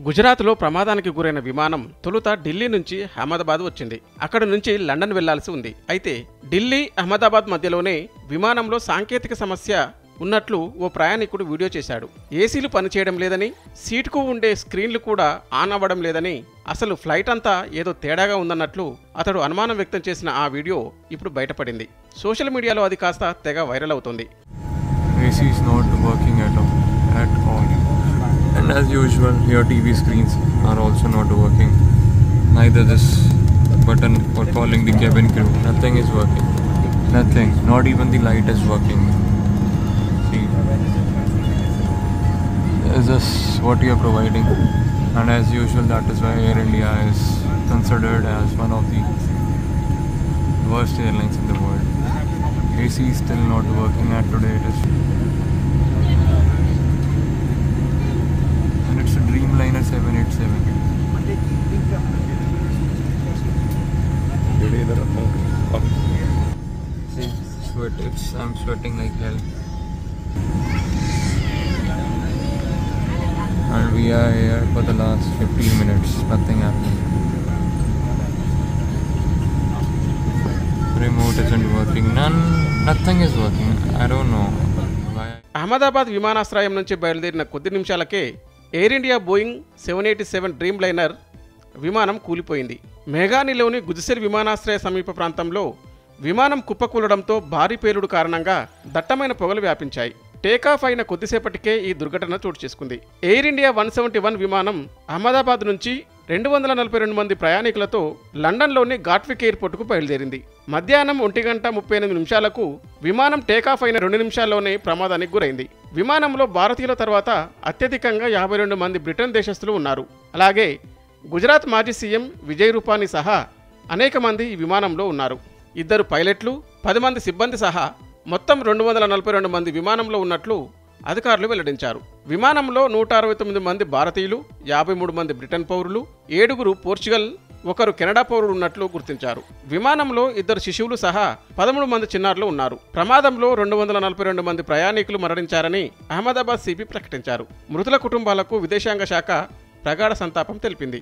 గుజరాత్లో ప్రమాదానికి గురైన విమానం తొలుత ఢిల్లీ నుంచి అహ్మదాబాద్ వచ్చింది. అక్కడ నుంచి లండన్ వెళ్లాల్సి ఉంది. అయితే ఢిల్లీ అహ్మదాబాద్ మధ్యలోనే విమానంలో సాంకేతిక సమస్య ఉన్నట్లు ఓ ప్రయాణికుడు వీడియో చేశాడు. ఏసీలు పనిచేయడం లేదని, సీటుకు ఉండే స్క్రీన్లు కూడా ఆన్ అవ్వడం లేదని, అసలు ఫ్లైట్ అంతా ఏదో తేడాగా ఉందన్నట్లు అతడు అనుమానం వ్యక్తం చేసిన ఆ వీడియో ఇప్పుడు బయటపడింది. సోషల్ మీడియాలో అది కాస్త తెగ వైరల్ అవుతుంది. And as usual, your TV screens are also not working. Neither this button for calling the cabin crew. Nothing is working. Nothing. Not even the light is working. See, this is what you are providing. And as usual, that is why Air India is considered as one of the worst airlines in the world. AC is still not working, and today it is. It's a Dreamliner 787. See, I'm sweating like hell. And we are here for the last 15 minutes. Nothing happening. Remote isn't working. Nothing is working. I don't know why. Ahmedabad విమానాశ్రయం నుంచి బయలుదేరిన కొద్ది నిమిషాలకే air India Boeing 787 Dreamliner విమానం కూలిపోయింది. మేఘానిలోని గుజసిర్ విమానాశ్రయ సమీప ప్రాంతంలో విమానం కుప్పకూలడంతో భారీ పేలుడు కారణంగా దట్టమైన పొగలు వ్యాపించాయి. టేకాఫ్ అయిన కొద్దిసేపటికే ఈ దుర్ఘటన చోటు చేసుకుంది. ఎయిర్ ఇండియా 171 విమానం అహ్మదాబాద్ నుంచి 242 మంది ప్రయాణికులతో లండన్లోని గాట్విక్ ఎయిర్పోర్టుకు బయలుదేరింది. మధ్యాహ్నం 1:38 విమానం టేకాఫ్ అయిన 2 నిమిషాల్లోనే ప్రమాదానికి గురైంది. విమానంలో భారతీయుల తర్వాత అత్యధికంగా 52 మంది బ్రిటన్ దేశస్థులు ఉన్నారు. అలాగే గుజరాత్ మాజీ సీఎం విజయ్ రూపానీ సహా అనేక మంది ఈ విమానంలో ఉన్నారు. 2 పైలట్లు, 10 మంది సిబ్బంది సహా మొత్తం 242 మంది విమానంలో ఉన్నట్లు అధికారులు వెల్లడించారు. విమానంలో 169 మంది భారతీయులు, 53 మంది బ్రిటన్ పౌరులు, 7 పోర్చుగల్, 1 కెనడా పౌరులు ఉన్నట్లు గుర్తించారు. విమానంలో 2 శిశువులు సహా 13 మంది చిన్నారులు ఉన్నారు. ప్రమాదంలో 242 మంది ప్రయాణికులు మరణించారని అహ్మదాబాద్ సిపి ప్రకటించారు. మృతుల కుటుంబాలకు విదేశాంగ శాఖ ప్రగాఢ సంతాపం తెలిపింది.